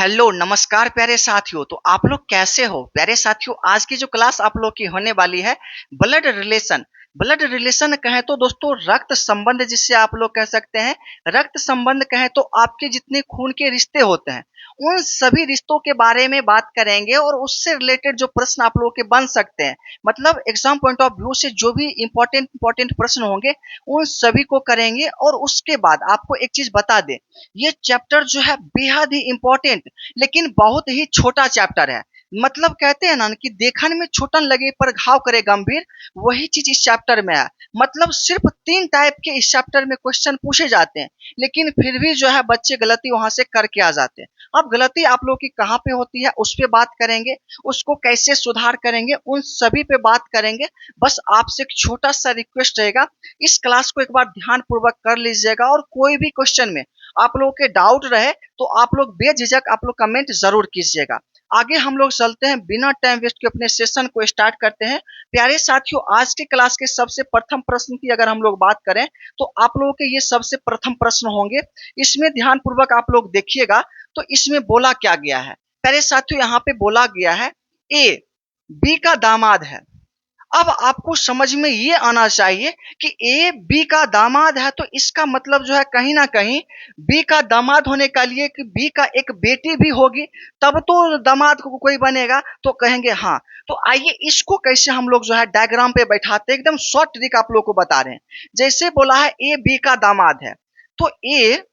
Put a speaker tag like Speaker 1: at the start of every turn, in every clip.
Speaker 1: Hello नमस्कार प्यारे साथियों। तो आप लोग कैसे हो प्यारे साथियों। आज की जो क्लास आप लोग की होने वाली है ब्लड रिलेशन कहें तो दोस्तों रक्त संबंध, जिससे आप लोग कह सकते हैं रक्त संबंध कहें तो आपके जितने खून के रिश्ते होते हैं उन सभी रिश्तों के बारे में बात करेंगे और उससे रिलेटेड जो प्रश्न आप लोगों के बन सकते हैं, मतलब एग्जाम पॉइंट ऑफ व्यू से जो भी इंपॉर्टेंट प्रश्न होंगे उन सभी को करेंगे। और उसके बाद आपको एक चीज बता दें, ये चैप्टर जो है बेहद ही इंपॉर्टेंट लेकिन बहुत ही छोटा चैप्टर है। मतलब कहते हैं ना कि देखने में छोटन लगे पर घाव करे गंभीर, वही चीज इस चैप्टर में है। मतलब सिर्फ 3 टाइप के इस चैप्टर में क्वेश्चन पूछे जाते हैं, लेकिन फिर भी जो है बच्चे गलती वहां से करके आ जाते हैं। अब गलती आप लोग की कहाँ पे होती है उस पे बात करेंगे, उसको कैसे सुधार करेंगे उन सभी पे बात करेंगे। बस आपसे एक छोटा सा रिक्वेस्ट रहेगा, इस क्लास को एक बार ध्यान पूर्वक कर लीजिएगा और कोई भी क्वेश्चन में आप लोगों के डाउट रहे तो आप लोग बेझिझक आप लोग कमेंट जरूर कीजिएगा। आगे हम लोग चलते हैं, बिना टाइम वेस्ट के अपने सेशन को स्टार्ट करते हैं। प्यारे साथियों, आज के क्लास के सबसे प्रथम प्रश्न की अगर हम लोग बात करें तो आप लोगों के ये सबसे प्रथम प्रश्न होंगे। इसमें ध्यान पूर्वक आप लोग देखिएगा। तो इसमें बोला क्या गया है प्यारे साथियों, यहाँ पे बोला गया है ए बी का दामाद है। अब आपको समझ में ये आना चाहिए कि ए बी का दामाद है तो इसका मतलब जो है कहीं ना कहीं बी का दामाद होने के लिए कि बी का एक बेटी भी होगी, तब तो दामाद को कोई बनेगा। तो कहेंगे हाँ। तो आइए इसको कैसे हम लोग जो है डायग्राम पे बैठाते हैं, एकदम शॉर्ट ट्रिक आप लोग को बता रहे हैं। जैसे बोला है ए बी का दामाद है, तो ए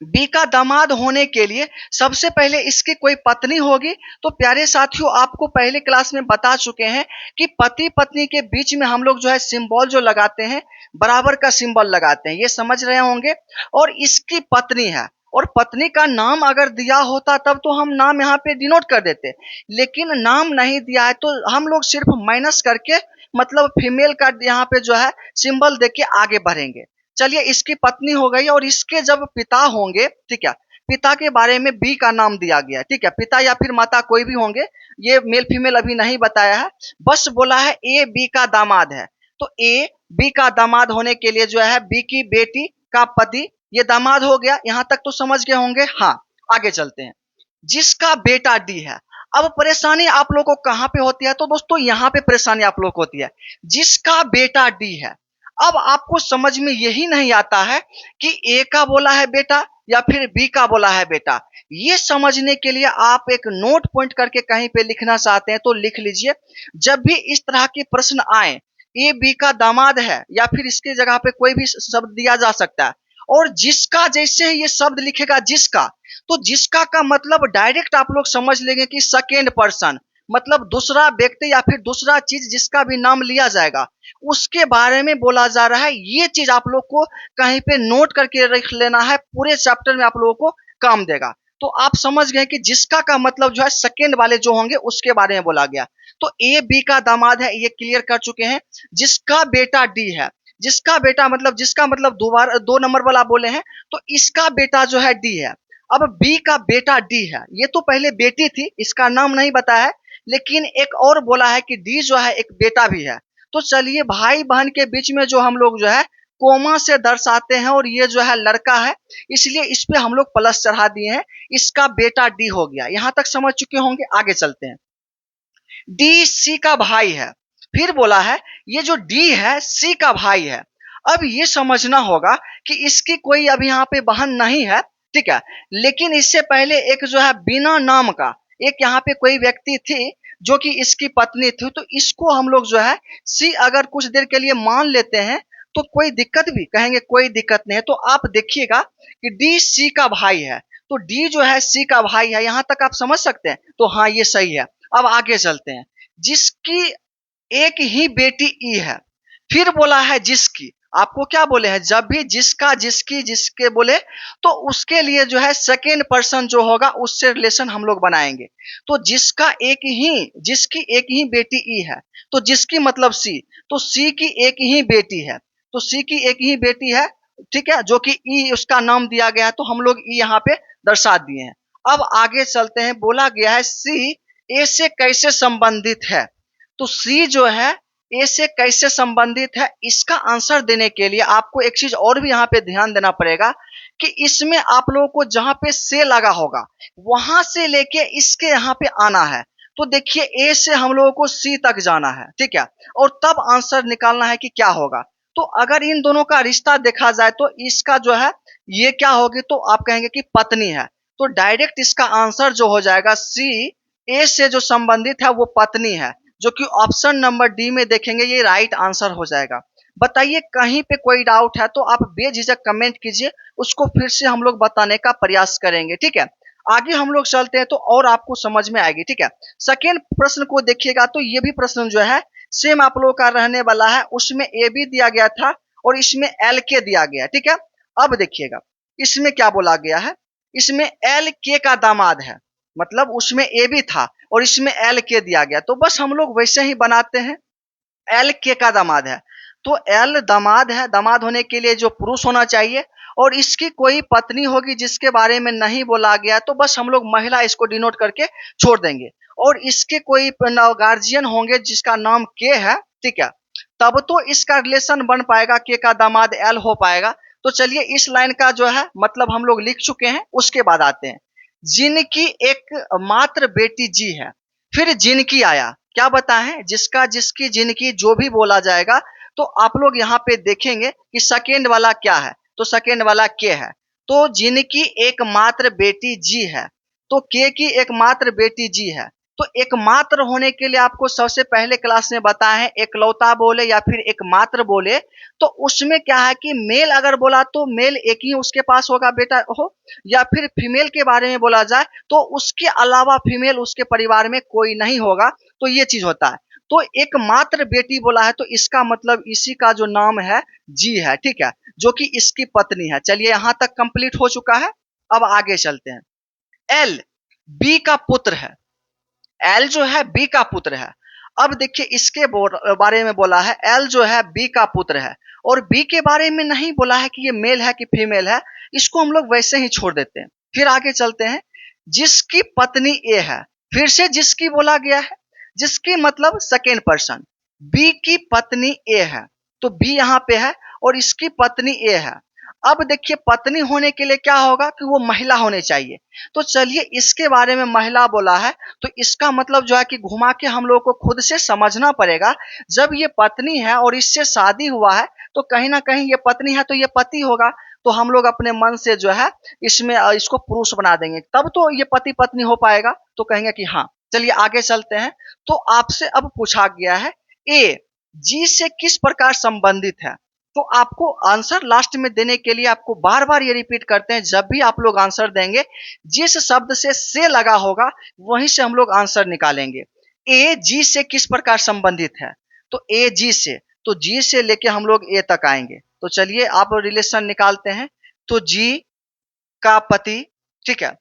Speaker 1: बी का दामाद होने के लिए सबसे पहले इसकी कोई पत्नी होगी। तो प्यारे साथियों, आपको पहले क्लास में बता चुके हैं कि पति पत्नी के बीच में हम लोग जो है सिंबल जो लगाते हैं, बराबर का सिंबल लगाते हैं, ये समझ रहे होंगे। और इसकी पत्नी है और पत्नी का नाम अगर दिया होता तब तो हम नाम यहाँ पे डिनोट कर देते, लेकिन नाम नहीं दिया है तो हम लोग सिर्फ माइनस करके मतलब फीमेल का यहाँ पे जो है सिंबल देख के आगे बढ़ेंगे। चलिए, इसकी पत्नी हो गई और इसके जब पिता होंगे, ठीक है, पिता के बारे में बी का नाम दिया गया, ठीक है, पिता या फिर माता कोई भी होंगे, ये मेल फीमेल अभी नहीं बताया है, बस बोला है ए बी का दामाद है। तो ए बी का दामाद होने के लिए जो है बी की बेटी का पति, ये दामाद हो गया। यहां तक तो समझ गए होंगे। हाँ, आगे चलते हैं। जिसका बेटा डी है। अब परेशानी आप लोग को कहां पे होती है, तो दोस्तों यहां पे परेशानी आप लोग को होती है, जिसका बेटा डी है। अब आपको समझ में यही नहीं आता है कि ए का बोला है बेटा या फिर बी का बोला है बेटा। ये समझने के लिए आप एक नोट पॉइंट करके कहीं पे लिखना चाहते हैं तो लिख लीजिए। जब भी इस तरह के प्रश्न आए, ए बी का दामाद है या फिर इसके जगह पे कोई भी शब्द दिया जा सकता है, और जिसका जैसे ही ये शब्द लिखेगा जिसका, तो जिसका का मतलब डायरेक्ट आप लोग समझ लेंगे कि सेकेंड पर्सन, मतलब दूसरा व्यक्ति या फिर दूसरा चीज जिसका भी नाम लिया जाएगा उसके बारे में बोला जा रहा है। ये चीज आप लोग को कहीं पे नोट करके रख लेना है, पूरे चैप्टर में आप लोगों को काम देगा। तो आप समझ गए कि जिसका का मतलब जो है सेकेंड वाले जो होंगे उसके बारे में बोला गया। तो ए बी का दामाद है, ये क्लियर कर चुके हैं। जिसका बेटा डी है, जिसका बेटा मतलब जिसका मतलब दो नंबर वाला बोले हैं, तो इसका बेटा जो है डी है। अब बी का बेटा डी है, ये तो पहले बेटी थी, इसका नाम नहीं बताया है, लेकिन एक और बोला है कि डी जो है एक बेटा भी है। तो चलिए, भाई बहन के बीच में जो हम लोग जो है कोमा से दर्शाते हैं और ये जो है लड़का है, इसलिए इस पे हम लोग प्लस चढ़ा दिए हैं। इसका बेटा डी हो गया। यहां तक समझ चुके होंगे। आगे चलते हैं। डी सी का भाई है। फिर बोला है ये जो डी है सी का भाई है। अब ये समझना होगा कि इसकी कोई अभी यहाँ पे बहन नहीं है, ठीक है, लेकिन इससे पहले एक जो है बिना नाम का एक यहाँ पे कोई व्यक्ति थी जो कि इसकी पत्नी थी, तो इसको हम लोग जो है सी अगर कुछ देर के लिए मान लेते हैं तो कोई दिक्कत भी कहेंगे कोई दिक्कत नहीं है। तो आप देखिएगा कि डी सी का भाई है, तो डी जो है सी का भाई है। यहां तक आप समझ सकते हैं, तो हाँ ये सही है। अब आगे चलते हैं। जिसकी एक ही बेटी ई है। फिर बोला है जिसकी। आपको क्या बोले हैं, जब भी जिसका जिसकी जिसके बोले तो उसके लिए जो है सेकेंड पर्सन जो होगा उससे रिलेशन हम लोग बनाएंगे। तो जिसका एक ही जिसकी एक ही बेटी ई है, तो जिसकी मतलब सी, तो सी की एक ही बेटी है, तो सी की एक ही बेटी है, ठीक है, जो कि ई उसका नाम दिया गया है, तो हम लोग ई यहाँ पे दर्शा दिए हैं। अब आगे चलते हैं। बोला गया है सी ए से कैसे संबंधित है। तो सी जो है ए से कैसे संबंधित है, इसका आंसर देने के लिए आपको एक चीज और भी यहाँ पे ध्यान देना पड़ेगा कि इसमें आप लोगों को जहां पे से लगा होगा वहां से लेके इसके यहाँ पे आना है। तो देखिए ए से हम लोगों को सी तक जाना है, ठीक है, और तब आंसर निकालना है कि क्या होगा। तो अगर इन दोनों का रिश्ता देखा जाए तो इसका जो है ये क्या होगी, तो आप कहेंगे कि पत्नी है। तो डायरेक्ट इसका आंसर जो हो जाएगा सी, ए से जो संबंधित है वो पत्नी है, जो कि ऑप्शन नंबर डी में देखेंगे ये राइट आंसर हो जाएगा। बताइए कहीं पे कोई डाउट है तो आप बेझिझक कमेंट कीजिए, उसको फिर से हम लोग बताने का प्रयास करेंगे, ठीक है। आगे हम लोग चलते हैं तो और आपको समझ में आएगी, ठीक है। सेकेंड प्रश्न को देखिएगा तो ये भी प्रश्न जो है सेम आप लोगों का रहने वाला है, उसमें ए बी दिया गया था और इसमें एल के दिया गया, ठीक है। अब देखिएगा इसमें क्या बोला गया है, इसमें एल के का दामाद है, मतलब उसमें ए बी था और इसमें एल के दिया गया, तो बस हम लोग वैसे ही बनाते हैं। एल के का दामाद है तो एल दामाद है, दामाद होने के लिए जो पुरुष होना चाहिए, और इसकी कोई पत्नी होगी जिसके बारे में नहीं बोला गया तो बस हम लोग महिला इसको डिनोट करके छोड़ देंगे। और इसके कोई गार्जियन होंगे जिसका नाम के है, ठीक है, तब तो इसका रिलेशन बन पाएगा, के का दामाद एल हो पाएगा। तो चलिए इस लाइन का जो है मतलब हम लोग लिख चुके हैं, उसके बाद आते हैं जिनकी एक मात्र बेटी जी है। फिर जिनकी आया, क्या बताएं, जिसका जिसकी जिनकी जो भी बोला जाएगा तो आप लोग यहाँ पे देखेंगे कि सेकेंड वाला क्या है, तो सेकेंड वाला के है। तो जिनकी एकमात्र बेटी जी है, तो के की एकमात्र बेटी जी है। तो एकमात्र होने के लिए आपको सबसे पहले क्लास में बताया है एकलौता बोले या फिर एकमात्र बोले, तो उसमें क्या है कि मेल अगर बोला तो मेल एक ही उसके पास होगा बेटा हो, या फिर फीमेल के बारे में बोला जाए तो उसके अलावा फीमेल उसके परिवार में कोई नहीं होगा, तो ये चीज होता है। तो एकमात्र बेटी बोला है तो इसका मतलब इसी का जो नाम है जी है, ठीक है, जो कि इसकी पत्नी है। चलिए यहां तक कंप्लीट हो चुका है, अब आगे चलते हैं। एल बी का पुत्र है, एल जो है बी का पुत्र है। अब देखिए इसके बारे में बोला है एल जो है बी का पुत्र है, और बी के बारे में नहीं बोला है कि ये मेल है कि फीमेल है, इसको हम लोग वैसे ही छोड़ देते हैं। फिर आगे चलते हैं, जिसकी पत्नी ए है, फिर से जिसकी बोला गया है, जिसकी मतलब सेकेंड पर्सन, बी की पत्नी ए है, तो बी यहाँ पे है और इसकी पत्नी ए है। अब देखिए पत्नी होने के लिए क्या होगा कि वो महिला होने चाहिए, तो चलिए इसके बारे में महिला बोला है, तो इसका मतलब जो है कि घुमा के हम लोग को खुद से समझना पड़ेगा। जब ये पत्नी है और इससे शादी हुआ है तो कहीं ना कहीं ये पत्नी है तो ये पति होगा, तो हम लोग अपने मन से जो है इसमें इसको पुरुष बना देंगे, तब तो ये पति पत्नी हो पाएगा, तो कहेंगे कि हाँ। चलिए आगे चलते हैं, तो आपसे अब पूछा गया है ए जी से किस प्रकार संबंधित है। तो आपको आंसर लास्ट में देने के लिए आपको बार बार ये रिपीट करते हैं, जब भी आप लोग आंसर देंगे जिस शब्द से लगा होगा वहीं से हम लोग आंसर निकालेंगे। ए जी से किस प्रकार संबंधित है, तो ए जी से, तो जी से लेके हम लोग ए तक आएंगे। तो चलिए आप रिलेशन निकालते हैं, तो जी का पति, ठीक है,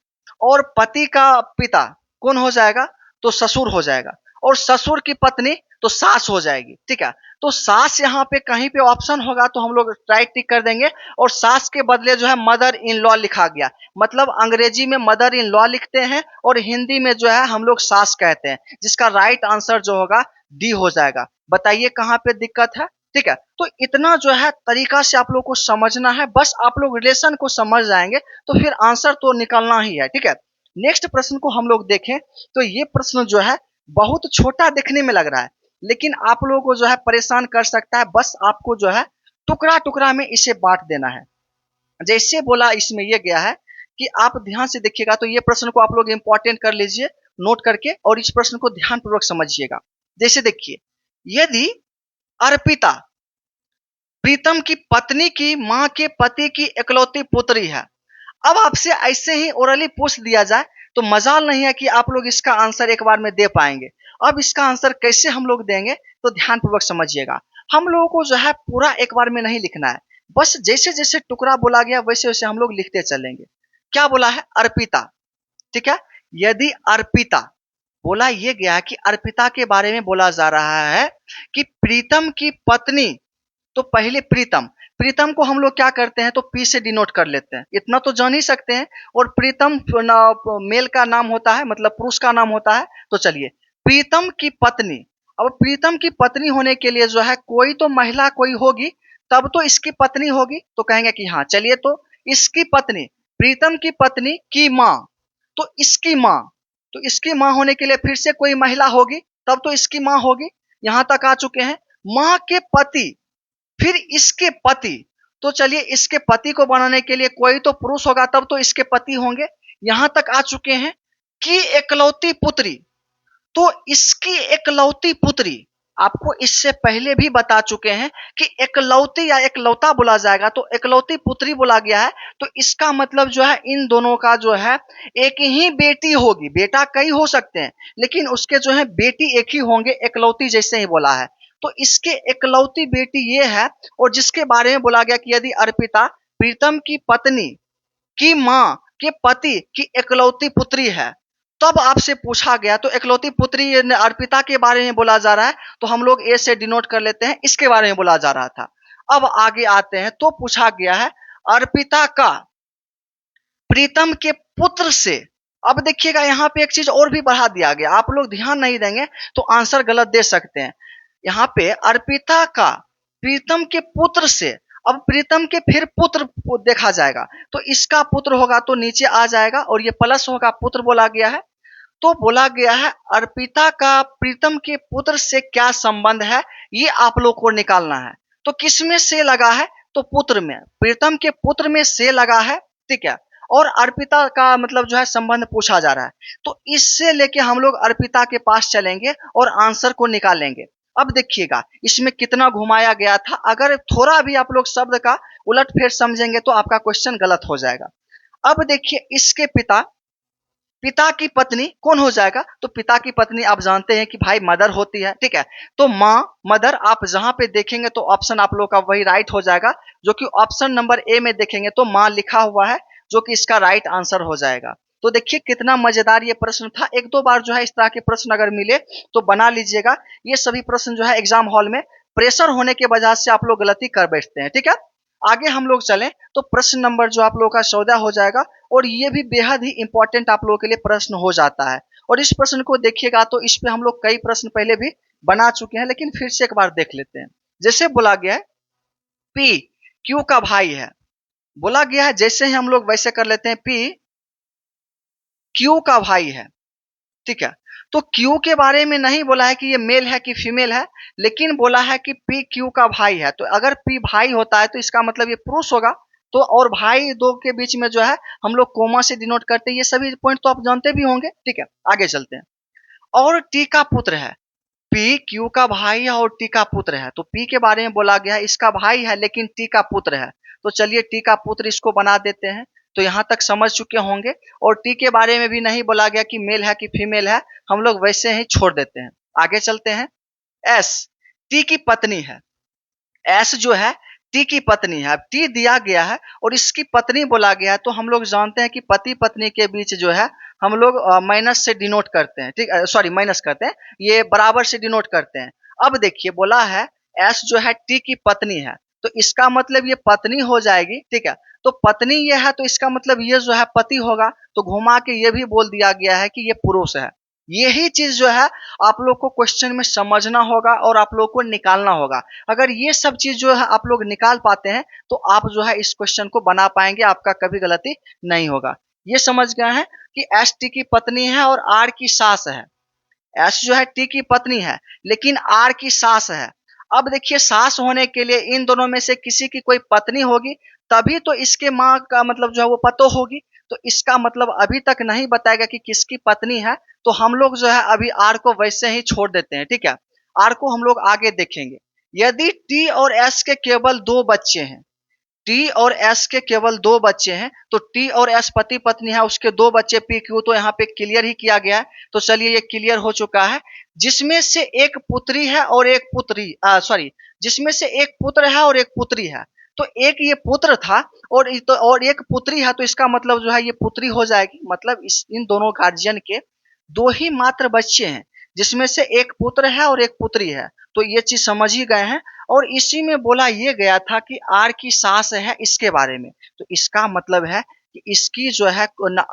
Speaker 1: और पति का पिता कौन हो जाएगा, तो ससुर हो जाएगा, और ससुर की पत्नी तो सास हो जाएगी, ठीक है। तो सास यहाँ पे कहीं पे ऑप्शन होगा तो हम लोग राइट टिक कर देंगे, और सास के बदले जो है मदर इन लॉ लिखा गया, मतलब अंग्रेजी में मदर इन लॉ लिखते हैं और हिंदी में जो है हम लोग सास कहते हैं, जिसका राइट आंसर जो होगा डी हो जाएगा। बताइए कहाँ पे दिक्कत है, ठीक है। तो इतना जो है तरीका से आप लोग को समझना है, बस आप लोग रिलेशन को समझ जाएंगे तो फिर आंसर तो निकालना ही है, ठीक है। नेक्स्ट प्रश्न को हम लोग देखें तो ये प्रश्न जो है बहुत छोटा देखने में लग रहा है, लेकिन आप लोगों को जो है परेशान कर सकता है, बस आपको जो है टुकड़ा टुकड़ा में इसे बांट देना है। जैसे बोला इसमें यह गया है कि आप ध्यान से देखिएगा, तो ये प्रश्न को आप लोग इंपॉर्टेंट कर लीजिए नोट करके, और इस प्रश्न को ध्यान पूर्वक समझिएगा। जैसे देखिए, यदि अर्पिता प्रीतम की पत्नी की मां के पति की इकलौती पुत्री है, अब आपसे ऐसे ही ओरली पूछ दिया जाए तो मजाल नहीं है कि आप लोग इसका आंसर एक बार में दे पाएंगे। अब इसका आंसर कैसे हम लोग देंगे, तो ध्यान पूर्वक समझिएगा। हम लोगों को जो है पूरा एक बार में नहीं लिखना है, बस जैसे जैसे टुकड़ा बोला गया वैसे वैसे हम लोग लिखते चलेंगे। क्या बोला है, अर्पिता, ठीक है। यदि अर्पिता बोला ये गया है कि अर्पिता के बारे में बोला जा रहा है कि प्रीतम की पत्नी, तो पहले प्रीतम, प्रीतम को हम लोग क्या करते हैं तो पी से डिनोट कर लेते हैं, इतना तो जान ही सकते हैं। और प्रीतम मेल का नाम होता है, मतलब पुरुष का नाम होता है। तो चलिए प्रीतम की पत्नी, अब प्रीतम की पत्नी होने के लिए जो है कोई तो महिला कोई होगी, तब तो इसकी पत्नी होगी। तो कहेंगे कि हाँ चलिए, तो इसकी पत्नी, प्रीतम की पत्नी की माँ, तो इसकी माँ, तो इसकी माँ होने के लिए फिर से कोई महिला होगी, तब तो इसकी माँ होगी। यहां तक आ चुके हैं। माँ के पति, फिर इसके पति, तो चलिए इसके पति को बनाने के लिए कोई तो पुरुष होगा, तब तो इसके पति होंगे। यहां तक आ चुके हैं कि एकलौती पुत्री, तो इसकी एकलौती पुत्री, आपको इससे पहले भी बता चुके हैं कि एकलौती या एकलौता बोला जाएगा, तो एकलौती पुत्री बोला गया है। तो इसका मतलब जो है इन दोनों का जो है एक ही बेटी होगी। बेटा कई हो सकते हैं, लेकिन उसके जो है बेटी एक ही होंगे, एकलौती जैसे ही बोला है। तो इसके एकलौती बेटी ये है, और जिसके बारे में बोला गया कि यदि अर्पिता प्रीतम की पत्नी की माँ के पति की एकलौती पुत्री है, तब आपसे पूछा गया, तो एकलौती पुत्री अर्पिता के बारे में बोला जा रहा है, तो हम लोग ए से डिनोट कर लेते हैं, इसके बारे में बोला जा रहा था। अब आगे आते हैं, तो पूछा गया है अर्पिता का प्रीतम के पुत्र से। अब देखिएगा यहाँ पे एक चीज और भी बढ़ा दिया गया, आप लोग ध्यान नहीं देंगे तो आंसर गलत दे सकते हैं। यहाँ पे अर्पिता का प्रीतम के पुत्र से, अब प्रीतम के फिर पुत्र देखा जाएगा, तो इसका पुत्र होगा तो नीचे आ जाएगा, और ये प्लस होगा, पुत्र बोला गया है। तो बोला गया है अर्पिता का प्रीतम के पुत्र से क्या संबंध है, ये आप लोग को निकालना है। तो किस में से लगा है, तो पुत्र में, प्रीतम के पुत्र में से लगा है, ठीक है। और अर्पिता का मतलब जो है संबंध पूछा जा रहा है, तो इससे लेके हम लोग अर्पिता के पास चलेंगे और आंसर को निकालेंगे। अब देखिएगा इसमें कितना घुमाया गया था, अगर थोड़ा भी आप लोग शब्द का उलट फेर समझेंगे तो आपका क्वेश्चन गलत हो जाएगा। अब देखिए इसके पिता, पिता की पत्नी कौन हो जाएगा, तो पिता की पत्नी आप जानते हैं कि भाई मदर होती है, ठीक है। तो माँ मदर आप जहां पे देखेंगे तो ऑप्शन आप लोग का वही राइट हो जाएगा, जो कि ऑप्शन नंबर ए में देखेंगे तो माँ लिखा हुआ है, जो कि इसका राइट आंसर हो जाएगा। तो देखिए कितना मजेदार ये प्रश्न था। एक दो बार जो है इस तरह के प्रश्न अगर मिले तो बना लीजिएगा। ये सभी प्रश्न जो है एग्जाम हॉल में प्रेशर होने के वजह से आप लोग गलती कर बैठते हैं, ठीक है। आगे हम लोग चलें तो प्रश्न नंबर जो आप लोगों का 14 हो जाएगा, और ये भी बेहद ही इंपॉर्टेंट आप लोगों के लिए प्रश्न हो जाता है। और इस प्रश्न को देखिएगा तो इस पे हम लोग कई प्रश्न पहले भी बना चुके हैं, लेकिन फिर से एक बार देख लेते हैं। जैसे बोला गया है पी क्यू का भाई है, बोला गया है जैसे ही हम लोग वैसे कर लेते हैं, पी क्यू का भाई है, ठीक है। तो क्यू के बारे में नहीं बोला है कि ये मेल है कि फीमेल है, लेकिन बोला है कि पी क्यू का भाई है। तो अगर पी भाई होता है तो इसका मतलब ये पुरुष होगा। तो और भाई दो के बीच में जो है हम लोग कोमा से डिनोट करते हैं। ये सभी पॉइंट तो आप जानते भी होंगे, ठीक है। आगे चलते हैं। और टी का पुत्र है, पी क्यू का भाई है और टी का पुत्र है। तो पी के बारे में बोला गया है इसका भाई है लेकिन टी का पुत्र है, तो चलिए टी का पुत्र इसको बना देते हैं। तो यहाँ तक समझ चुके होंगे। और टी के बारे में भी नहीं बोला गया कि मेल है कि फीमेल है, हम लोग वैसे ही छोड़ देते हैं। आगे चलते हैं। एस टी की पत्नी है, एस जो है टी की पत्नी है। अब टी दिया गया है और इसकी पत्नी बोला गया है, तो हम लोग जानते हैं कि पति पत्नी के बीच जो है हम लोग माइनस से डिनोट करते हैं, ठीक, सॉरी माइनस करते हैं, ये बराबर से डिनोट करते हैं। अब देखिए बोला है एस जो है टी की पत्नी है, तो इसका मतलब ये पत्नी हो जाएगी, ठीक है। तो पत्नी ये है तो इसका मतलब ये जो है पति होगा, तो घुमा के ये भी बोल दिया गया है कि ये पुरुष है। यही चीज जो है आप लोग को क्वेश्चन में समझना होगा और आप लोग को निकालना होगा। अगर ये सब चीज जो है आप लोग निकाल पाते हैं तो आप जो है इस क्वेश्चन को बना पाएंगे, आपका कभी गलती नहीं होगा। ये समझ गए हैं कि एस टी की पत्नी है और आर की सास है। एस जो है टी की पत्नी है लेकिन आर की सास है। अब देखिए सास होने के लिए इन दोनों में से किसी की कोई पत्नी होगी, तभी तो इसके माँ का मतलब जो है वो पतो होगी। तो इसका मतलब अभी तक नहीं बताएगा कि किसकी पत्नी है, तो हम लोग जो है अभी आर को वैसे ही छोड़ देते हैं, ठीक है। आर को हम लोग आगे देखेंगे। यदि टी और एस के केवल दो बच्चे हैं, टी और एस के केवल दो बच्चे हैं, तो टी और एस पति पत्नी है, उसके दो बच्चे पी क्यू, तो यहाँ पे क्लियर ही किया गया है। तो चलिए ये क्लियर हो चुका है। जिसमें से एक पुत्री है और एक पुत्री, सॉरी, जिसमें से एक पुत्र है और एक पुत्री है। तो एक ये पुत्र था और एक पुत्री है, तो इसका मतलब जो है ये पुत्री हो जाएगी। मतलब इन दोनों गार्जियन के दो ही मात्र बच्चे हैं, जिसमें से एक पुत्र है और एक पुत्री है। तो ये चीज समझ ही गए हैं। और इसी में बोला ये गया था कि आर की सास है इसके बारे में, तो इसका मतलब है कि इसकी जो है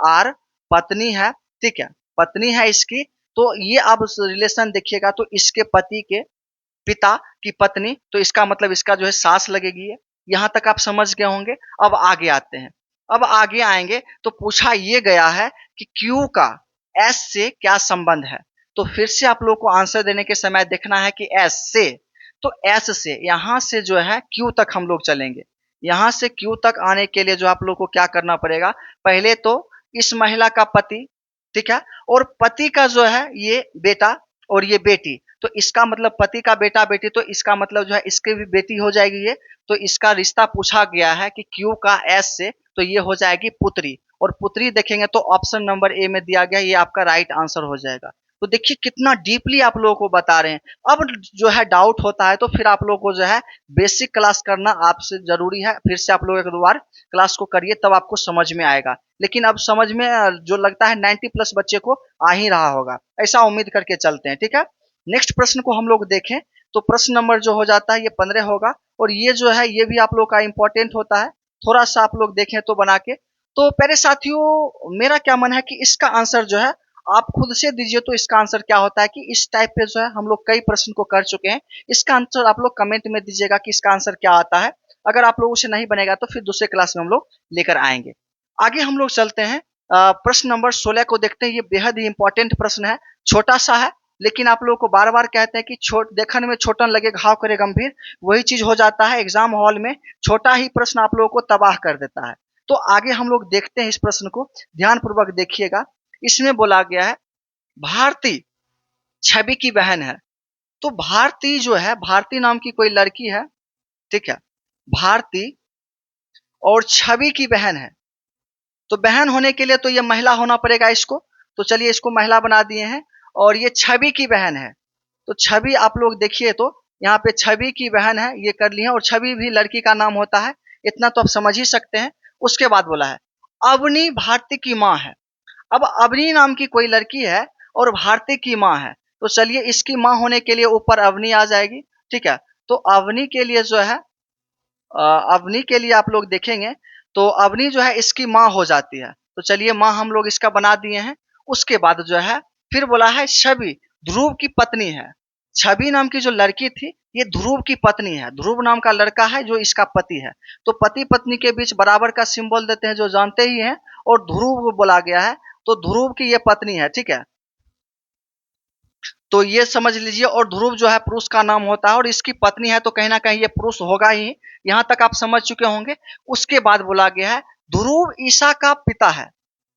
Speaker 1: आर पत्नी है, ठीक है, पत्नी है इसकी। तो ये आप रिलेशन देखिएगा, तो इसके पति के पिता की पत्नी, तो इसका मतलब इसका जो है सास लगेगी। यहाँ तक आप समझ गए होंगे। अब आगे आते हैं। अब आगे आएंगे तो पूछा ये गया है कि क्यू का एस से क्या संबंध है। तो फिर से आप लोग को आंसर देने के समय देखना है कि एस से, तो एस से यहाँ से जो है क्यू तक हम लोग चलेंगे। यहाँ से क्यू तक आने के लिए जो आप लोग को क्या करना पड़ेगा, पहले तो इस महिला का पति, ठीक है, और पति का जो है ये बेटा और ये बेटी, तो इसका मतलब पति का बेटा बेटी, तो इसका मतलब जो है इसकी भी बेटी हो जाएगी ये। तो इसका रिश्ता पूछा गया है कि क्यू का एस से, तो ये हो जाएगी पुत्री। और पुत्री देखेंगे तो ऑप्शन नंबर ए में दिया गया, ये आपका राइट आंसर हो जाएगा। तो देखिए कितना डीपली आप लोगों को बता रहे हैं। अब जो है डाउट होता है तो फिर आप लोगों को जो है बेसिक क्लास करना आपसे जरूरी है। फिर से आप लोग एक दो बार क्लास को करिए, तब आपको समझ में आएगा। लेकिन अब समझ में जो लगता है 90 प्लस बच्चे को आ ही रहा होगा, ऐसा उम्मीद करके चलते हैं, ठीक है। नेक्स्ट प्रश्न को हम लोग देखें तो प्रश्न नंबर जो हो जाता है ये 15 होगा। और ये जो है ये भी आप लोग का इंपॉर्टेंट होता है, थोड़ा सा आप लोग देखें तो बना के। तो प्यारे साथियों, मेरा क्या मन है कि इसका आंसर जो है आप खुद से दीजिए। तो इसका आंसर क्या होता है कि इस टाइप पे जो है हम लोग कई प्रश्न को कर चुके हैं। इसका आंसर आप लोग कमेंट में दीजिएगा कि इसका आंसर क्या आता है। अगर आप लोगों से नहीं बनेगा तो फिर दूसरे क्लास में हम लोग लेकर आएंगे। आगे हम लोग चलते हैं, प्रश्न नंबर 16 को देखते हैं। ये बेहद ही इंपॉर्टेंट प्रश्न है, छोटा सा है, लेकिन आप लोगों को बार बार कहते हैं कि देखने में छोटा लगे घाव करे गंभीर, वही चीज हो जाता है एग्जाम हॉल में। छोटा ही प्रश्न आप लोगों को तबाह कर देता है। तो आगे हम लोग देखते हैं इस प्रश्न को, ध्यान पूर्वक देखिएगा। इसमें बोला गया है भारती छवि की बहन है। तो भारती जो है, भारती नाम की कोई लड़की है, ठीक है, भारती और छवि की बहन है। तो बहन होने के लिए तो ये महिला होना पड़ेगा इसको, तो चलिए इसको महिला बना दिए हैं। और ये छवि की बहन है, तो छवि आप लोग देखिए, तो यहाँ पे छवि की बहन है, ये कर लिए हैं। और छवि भी लड़की का नाम होता है, इतना तो आप समझ ही सकते हैं। उसके बाद बोला है अवनी भारती की माँ है। अब अवनी नाम की कोई लड़की है और भारती की माँ है, तो चलिए इसकी माँ होने के लिए ऊपर अवनी आ जाएगी, ठीक है। तो अवनी के लिए जो है अवनी के लिए आप लोग देखेंगे तो अवनी जो है इसकी माँ हो जाती है। तो चलिए माँ हम लोग इसका बना दिए हैं। उसके बाद जो है फिर बोला है छवि ध्रुव की पत्नी है। छवि नाम की जो लड़की थी ये ध्रुव की पत्नी है। ध्रुव नाम का लड़का है जो इसका पति है। तो पति पत्नी के बीच बराबर का सिंबल देते हैं, जो जानते ही हैं। और ध्रुव बोला गया है, तो ध्रुव की ये पत्नी है, ठीक है। तो ये समझ लीजिए। और ध्रुव जो है पुरुष का नाम होता है और इसकी पत्नी है, तो कहीं ना कहीं ये पुरुष होगा ही। यहाँ तक आप समझ चुके होंगे। उसके बाद बोला गया है ध्रुव ईसा का पिता है।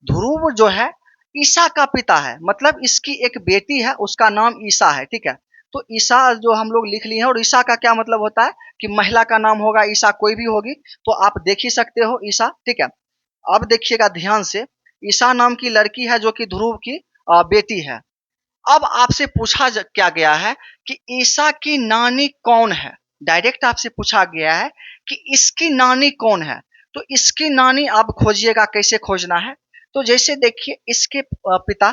Speaker 1: ध्रुव जो है ईसा का पिता है, मतलब इसकी एक बेटी है, उसका नाम ईसा है, ठीक है। तो ईसा जो हम लोग लिख लिए हैं। और ईसा का क्या मतलब होता है कि महिला का नाम होगा, ईसा कोई भी होगी, तो आप देख ही सकते हो ईसा, ठीक है। अब देखिएगा ध्यान से, ईसा नाम की लड़की है जो कि ध्रुव की बेटी है। अब आपसे पूछा क्या गया है कि ईसा की नानी कौन है। डायरेक्ट आपसे पूछा गया है कि इसकी नानी कौन है। तो इसकी नानी आप खोजिएगा, कैसे खोजना है। तो जैसे देखिए इसके पिता,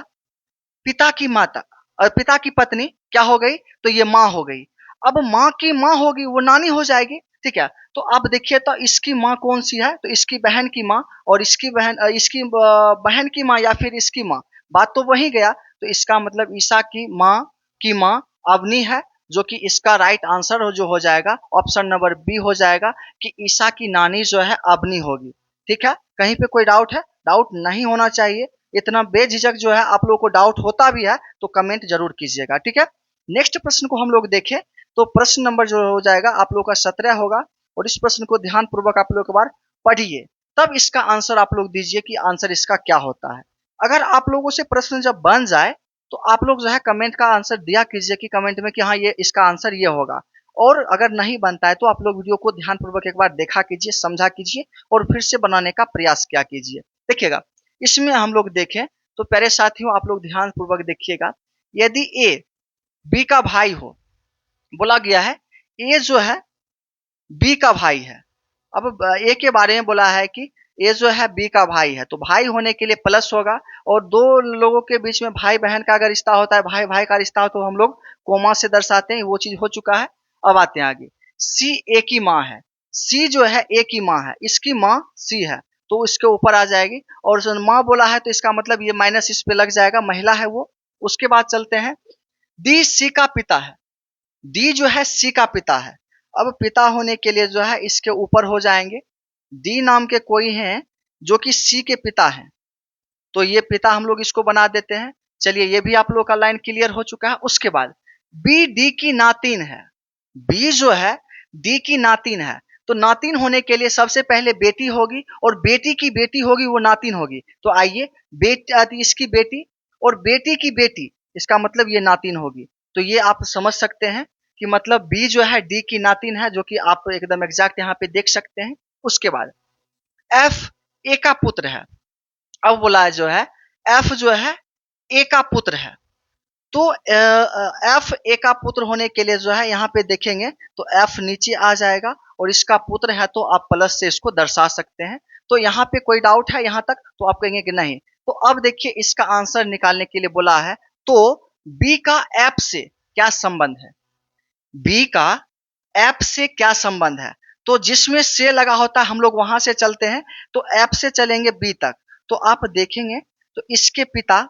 Speaker 1: पिता की माता और पिता की पत्नी क्या हो गई, तो ये माँ हो गई। अब माँ की माँ होगी वो नानी हो जाएगी, ठीक है। तो अब देखिए तो इसकी माँ कौन सी है, तो इसकी बहन की माँ, और इसकी बहन की माँ या फिर इसकी माँ, बात तो वही गया। तो इसका मतलब ईसा की माँ अवनी है, जो कि इसका राइट आंसर जो हो जाएगा ऑप्शन नंबर बी हो जाएगा कि ईसा की नानी जो है अवनी होगी, ठीक है। कहीं पे कोई डाउट है? डाउट नहीं होना चाहिए। इतना बेझिझक जो है आप लोगों को डाउट होता भी है तो कमेंट जरूर कीजिएगा, ठीक है। नेक्स्ट प्रश्न को हम लोग देखें तो प्रश्न नंबर जो हो जाएगा आप लोग का 17 होगा। और इस प्रश्न को ध्यान पूर्वक आप लोग एक बार पढ़िए, तब इसका आंसर आप लोग दीजिए कि आंसर इसका क्या होता है। अगर आप लोगों से प्रश्न जब बन जाए तो आप लोग जो है कमेंट का आंसर दिया कीजिए कि कमेंट में कि हाँ ये इसका आंसर ये होगा। और अगर नहीं बनता है तो आप लोग वीडियो को ध्यान पूर्वक एक बार देखा कीजिए, समझा कीजिए और फिर से बनाने का प्रयास किया कीजिए। देखिएगा इसमें हम लोग देखें तो प्यारे साथियों आप लोग ध्यान पूर्वक देखिएगा। यदि ए बी का भाई हो, बोला गया है ए जो है बी का भाई है। अब ए के बारे में बोला है कि ए जो है बी का भाई है, तो भाई होने के लिए प्लस होगा। और दो लोगों के बीच में भाई बहन का अगर रिश्ता होता है, भाई भाई का रिश्ता हो, तो हम लोग कोमा से दर्शाते हैं, वो चीज हो चुका है। अब आते हैं आगे। सी ए की माँ है, सी जो है ए की माँ है, इसकी माँ सी है, तो इसके ऊपर आ जाएगी। और माँ बोला है तो इसका मतलब ये माइनस इस पे लग जाएगा, महिला है वो। उसके बाद चलते हैं, डी सी का पिता है। डी जो है सी का पिता है। अब पिता होने के लिए जो है इसके ऊपर हो जाएंगे। डी नाम के कोई हैं जो कि सी के पिता हैं, तो ये पिता हम लोग इसको बना देते हैं। चलिए ये भी आप लोग का लाइन क्लियर हो चुका है। उसके बाद बी डी की नातिन है। बी जो है डी की नातिन है, तो नातिन होने के लिए सबसे पहले बेटी होगी और बेटी की बेटी होगी, वो नातिन होगी। तो आइए, बेटी इसकी बेटी और बेटी की बेटी, इसका मतलब ये नातिन होगी। तो ये आप समझ सकते हैं कि मतलब बी जो है डी की नातिन है, जो कि आप एकदम एग्जैक्ट यहाँ पे देख सकते हैं। उसके बाद एफ ए का पुत्र है। अब बोला है जो है एफ जो है ए का पुत्र है, तो एफ ए का पुत्र होने के लिए जो है यहाँ पे देखेंगे तो एफ नीचे आ जाएगा और इसका पुत्र है तो आप प्लस से इसको दर्शा सकते हैं। तो यहाँ पे कोई डाउट है यहाँ तक? तो आप कहेंगे कि नहीं। तो अब देखिए इसका आंसर निकालने के लिए बोला है, तो बी का एफ से क्या संबंध है? बी का एफ से क्या संबंध है? तो जिसमें से लगा होता है हम लोग वहां से चलते हैं, तो एफ से चलेंगे बी तक। तो आप देखेंगे तो इसके पिता,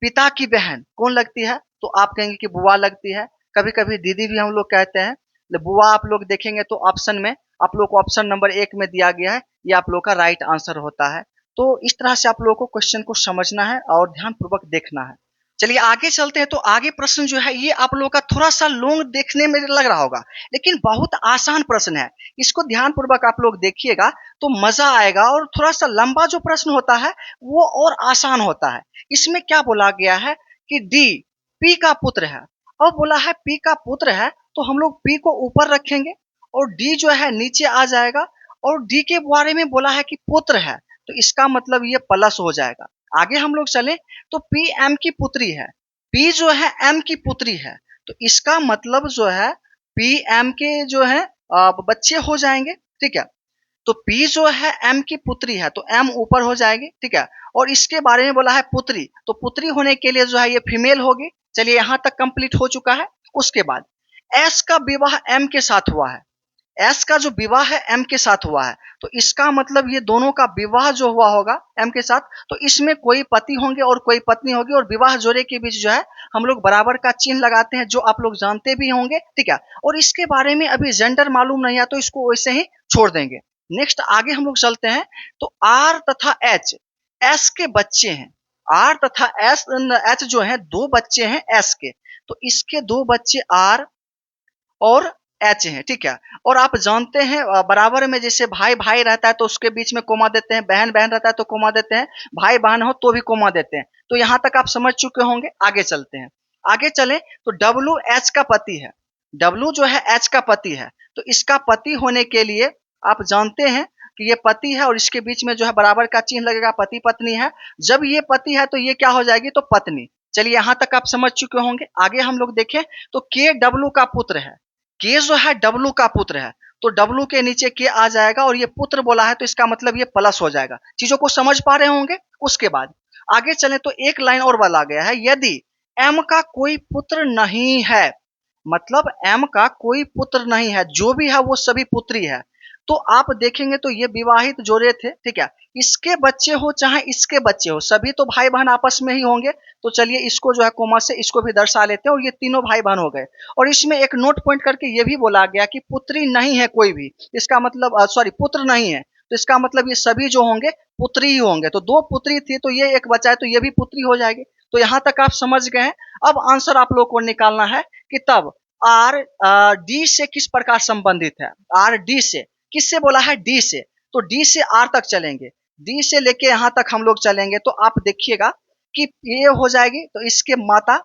Speaker 1: पिता की बहन कौन लगती है? तो आप कहेंगे कि बुआ लगती है। कभी कभी दीदी भी हम लोग कहते हैं। बुआ आप लोग देखेंगे तो ऑप्शन में आप लोग को ऑप्शन नंबर 1 में दिया गया है, ये आप लोग का राइट आंसर होता है। तो इस तरह से आप लोगों को क्वेश्चन को समझना है और ध्यान पूर्वक देखना है। चलिए आगे चलते हैं। तो आगे प्रश्न जो है ये आप लोगों का थोड़ा सा लॉन्ग देखने में लग रहा होगा, लेकिन बहुत आसान प्रश्न है। इसको ध्यान पूर्वक आप लोग देखिएगा तो मजा आएगा। और थोड़ा सा लंबा जो प्रश्न होता है वो और आसान होता है। इसमें क्या बोला गया है कि डी पी का पुत्र है। अब बोला है पी का पुत्र है, तो हम लोग पी को ऊपर रखेंगे और डी जो है नीचे आ जाएगा। और डी के बारे में बोला है कि पुत्र है, तो इसका मतलब ये प्लस हो जाएगा। आगे हम लोग चले तो पी एम की पुत्री है। पी जो है एम की पुत्री है, तो इसका मतलब जो है पी एम के जो है बच्चे हो जाएंगे। ठीक है, तो पी जो है एम की पुत्री है, तो एम ऊपर हो जाएगी। ठीक है, और इसके बारे में बोला है पुत्री, तो पुत्री होने के लिए जो है ये फीमेल होगी। चलिए यहां तक कंप्लीट हो चुका है। उसके बाद एस का विवाह एम के साथ हुआ है। एस का जो विवाह है एम के साथ हुआ है, तो इसका मतलब ये दोनों का विवाह जो हुआ होगा एम के साथ, तो इसमें कोई पति होंगे और कोई पत्नी होगी। और विवाह जोड़े के बीच जो है हम लोग बराबर का चिन्ह लगाते हैं, जो आप लोग जानते भी होंगे। ठीक है, और इसके बारे में अभी जेंडर मालूम नहीं है, तो इसको वैसे ही छोड़ देंगे। नेक्स्ट आगे हम लोग चलते हैं। तो आर तथा एच एस के बच्चे हैं। आर तथा एच जो है दो बच्चे हैं एस के, तो इसके दो बच्चे आर और एच है। ठीक है, और आप जानते हैं बराबर में जैसे भाई भाई रहता है तो उसके बीच में कोमा देते हैं, बहन बहन रहता है तो कोमा देते हैं, भाई बहन हो तो भी कोमा देते हैं। तो यहां तक आप समझ चुके होंगे। आगे चलते हैं। आगे चले तो डब्लू एच का पति है। डब्लू जो है एच का पति है, तो इसका पति होने के लिए आप जानते हैं कि ये पति है और इसके बीच में जो है बराबर का चिन्ह लगेगा, पति पत्नी है। जब ये पति है तो ये क्या हो जाएगी? तो पत्नी। चलिए यहां तक आप समझ चुके होंगे। आगे हम लोग देखें तो के डब्लू का पुत्र है। के जो है डब्लू का पुत्र है, तो डब्लू के नीचे के आ जाएगा और ये पुत्र बोला है तो इसका मतलब ये प्लस हो जाएगा। चीजों को समझ पा रहे होंगे। उसके बाद आगे चले तो एक लाइन और बोला गया है, यदि एम का कोई पुत्र नहीं है, मतलब एम का कोई पुत्र नहीं है, जो भी है वो सभी पुत्री है, तो आप देखेंगे तो ये विवाहित जोड़े थे। ठीक है, इसके बच्चे हो चाहे इसके बच्चे हो, सभी तो भाई बहन आपस में ही होंगे। तो चलिए इसको जो है कोमा से इसको भी दर्शा लेते हैं और ये तीनों भाई बहन हो गए। और इसमें एक नोट पॉइंट करके ये भी बोला गया कि पुत्री नहीं है कोई भी, इसका मतलब सॉरी पुत्र नहीं है, तो इसका मतलब ये सभी जो होंगे पुत्री ही होंगे। तो दो पुत्री थी तो ये एक बचा है तो ये भी पुत्री हो जाएगी। तो यहां तक आप समझ गए हैं। अब आंसर आप लोग को निकालना है कि तब आर डी से किस प्रकार संबंधित है। आर डी से किससे बोला है? डी से। तो डी से आर तक चलेंगे, डी से लेके यहां तक हम लोग चलेंगे। तो आप देखिएगा कि ये हो जाएगी तो इसके माता,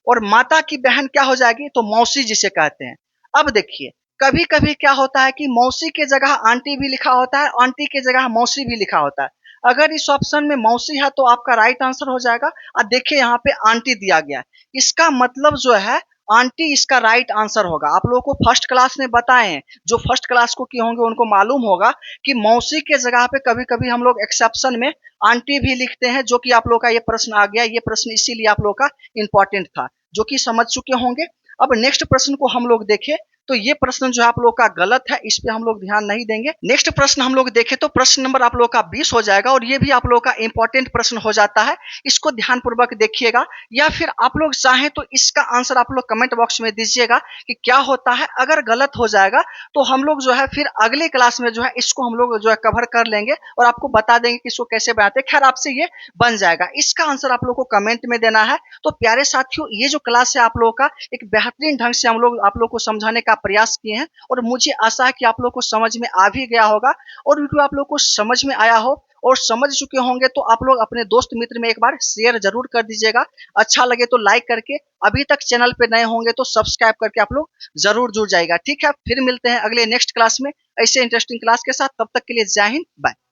Speaker 1: और माता की बहन क्या हो जाएगी? तो मौसी जिसे कहते हैं। अब देखिए कभी कभी क्या होता है कि मौसी के जगह आंटी भी लिखा होता है, आंटी के जगह मौसी भी लिखा होता है। अगर इस ऑप्शन में मौसी है तो आपका राइट आंसर हो जाएगा। और देखिए यहाँ पे आंटी दिया गया है, इसका मतलब जो है आंटी इसका राइट आंसर होगा। आप लोगों को फर्स्ट क्लास में बताए हैं, जो फर्स्ट क्लास को किए होंगे उनको मालूम होगा कि मौसी के जगह पे कभी कभी हम लोग एक्सेप्शन में आंटी भी लिखते हैं, जो कि आप लोग का ये प्रश्न आ गया। ये प्रश्न इसीलिए आप लोग का इंपॉर्टेंट था, जो कि समझ चुके होंगे। अब नेक्स्ट प्रश्न को हम लोग देखें तो ये प्रश्न जो है आप लोग का गलत है, इस पे हम लोग ध्यान नहीं देंगे। नेक्स्ट प्रश्न हम लोग देखें तो प्रश्न नंबर आप लोग का 20 हो जाएगा और ये भी आप लोग का इंपॉर्टेंट प्रश्न हो जाता है, इसको ध्यान पूर्वक देखिएगा, या फिर आप लोग चाहें तो इसका आंसर आप लोग कमेंट बॉक्स में दीजिएगा कि क्या होता है। अगर गलत हो जाएगा तो हम लोग जो है फिर अगले क्लास में जो है इसको हम लोग जो है कवर कर लेंगे और आपको बता देंगे कि इसको कैसे बनाते हैं। खैर आपसे ये बन जाएगा, इसका आंसर आप लोग को कमेंट में देना है। तो प्यारे साथियों, ये जो क्लास है आप लोगों का एक बेहतरीन ढंग से हम लोग आप लोग को समझाने का प्रयास किए हैं और मुझे आशा है कि आप लोग को समझ में आ भी गया होगा। और वीडियो आप लोग को समझ में आया हो और समझ चुके होंगे तो आप लोग अपने दोस्त मित्र में एक बार शेयर जरूर कर दीजिएगा। अच्छा लगे तो लाइक करके, अभी तक चैनल पे नए होंगे तो सब्सक्राइब करके आप लोग जरूर जुड़ जाएगा। ठीक है, फिर मिलते हैं अगले नेक्स्ट क्लास में ऐसे इंटरेस्टिंग क्लास के साथ। तब तक के लिए जय हिंद, बाय।